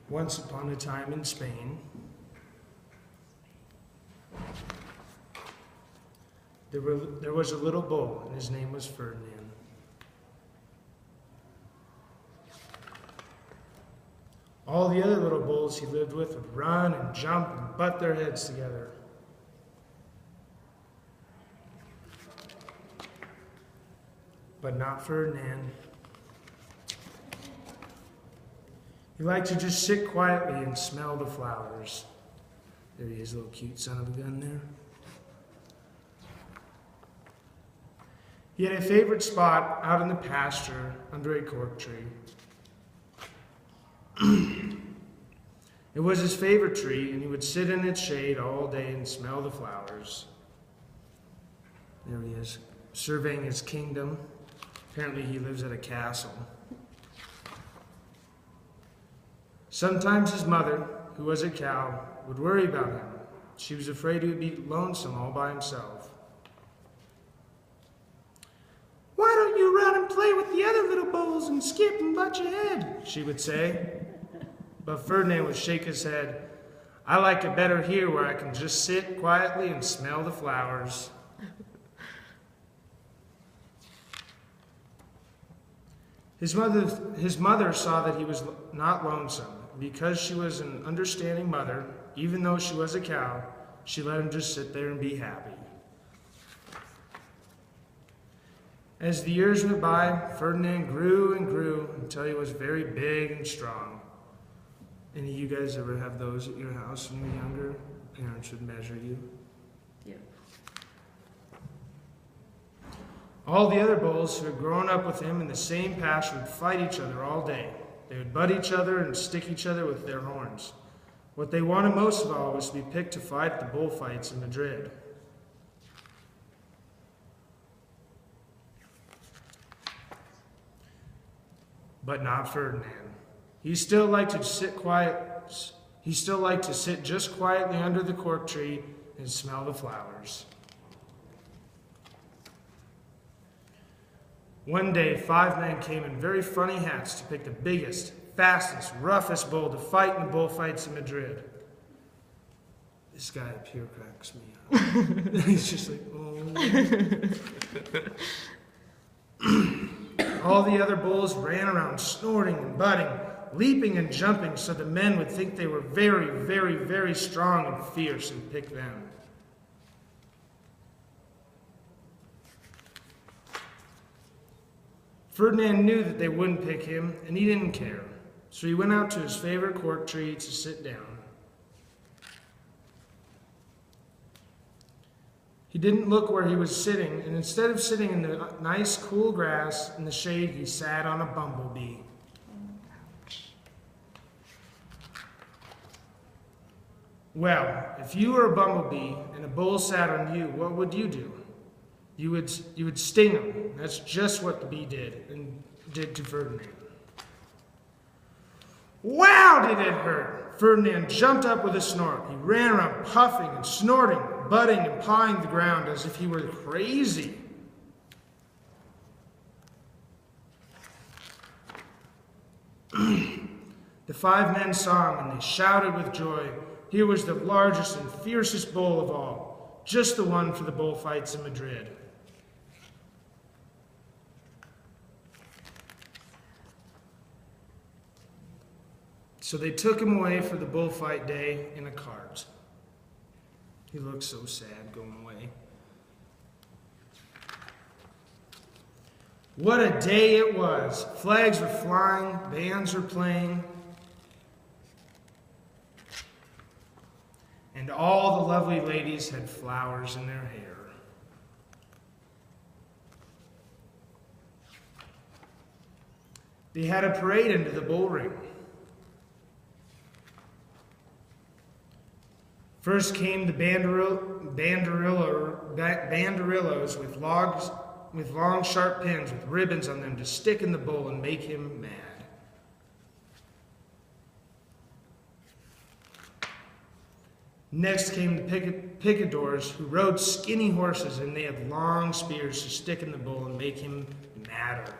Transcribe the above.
Once upon a time in Spain, there was a little bull, and his name was Ferdinand. All the other little bulls he lived with would run and jump and butt their heads together. But not Ferdinand. He liked to just sit quietly and smell the flowers. There he is, little cute son of a gun there. He had a favorite spot out in the pasture under a cork tree. It was his favorite tree, and he would sit in its shade all day and smell the flowers. There he is, surveying his kingdom. Apparently he lives at a castle. Sometimes his mother, who was a cow, would worry about him. She was afraid he would be lonesome all by himself. "Why don't you run and play with the other little bulls and skip and butt your head?" she would say. But Ferdinand would shake his head. "I like it better here where I can just sit quietly and smell the flowers." His mother saw that he was not lonesome. Because she was an understanding mother, even though she was a cow, she let him just sit there and be happy. As the years went by, Ferdinand grew and grew until he was very big and strong. Any of you guys ever have those at your house when you were younger? Parents would measure you. Yeah. All the other bulls who had grown up with him in the same pasture would fight each other all day. They would butt each other and stick each other with their horns. What they wanted most of all was to be picked to fight at the bullfights in Madrid. But not Ferdinand. He still liked to sit just quietly under the cork tree and smell the flowers. One day, 5 men came in very funny hats to pick the biggest, fastest, roughest bull to fight in the bullfights in Madrid. This guy up here cracks me up. He's just like, oh. All the other bulls ran around snorting and butting, leaping and jumping so the men would think they were very, very, very strong and fierce and pick them. Ferdinand knew that they wouldn't pick him, and he didn't care. So he went out to his favorite cork tree to sit down. He didn't look where he was sitting, and instead of sitting in the nice, cool grass in the shade, he sat on a bumblebee. Well, if you were a bumblebee and a bull sat on you, what would you do? You would sting him. That's just what the bee did to Ferdinand. Wow, did it hurt! Ferdinand jumped up with a snort. He ran around puffing and snorting, butting and pawing the ground as if he were crazy. The 5 men saw him and they shouted with joy. Here was the largest and fiercest bull of all, just the one for the bullfights in Madrid. So they took him away for the bullfight day in a cart. He looked so sad going away. What a day it was. Flags were flying, bands were playing, and all the lovely ladies had flowers in their hair. They had a parade into the bull ring. First came the banderillos with long sharp pins with ribbons on them to stick in the bull and make him mad. Next came the picadors who rode skinny horses, and they had long spears to stick in the bull and make him madder.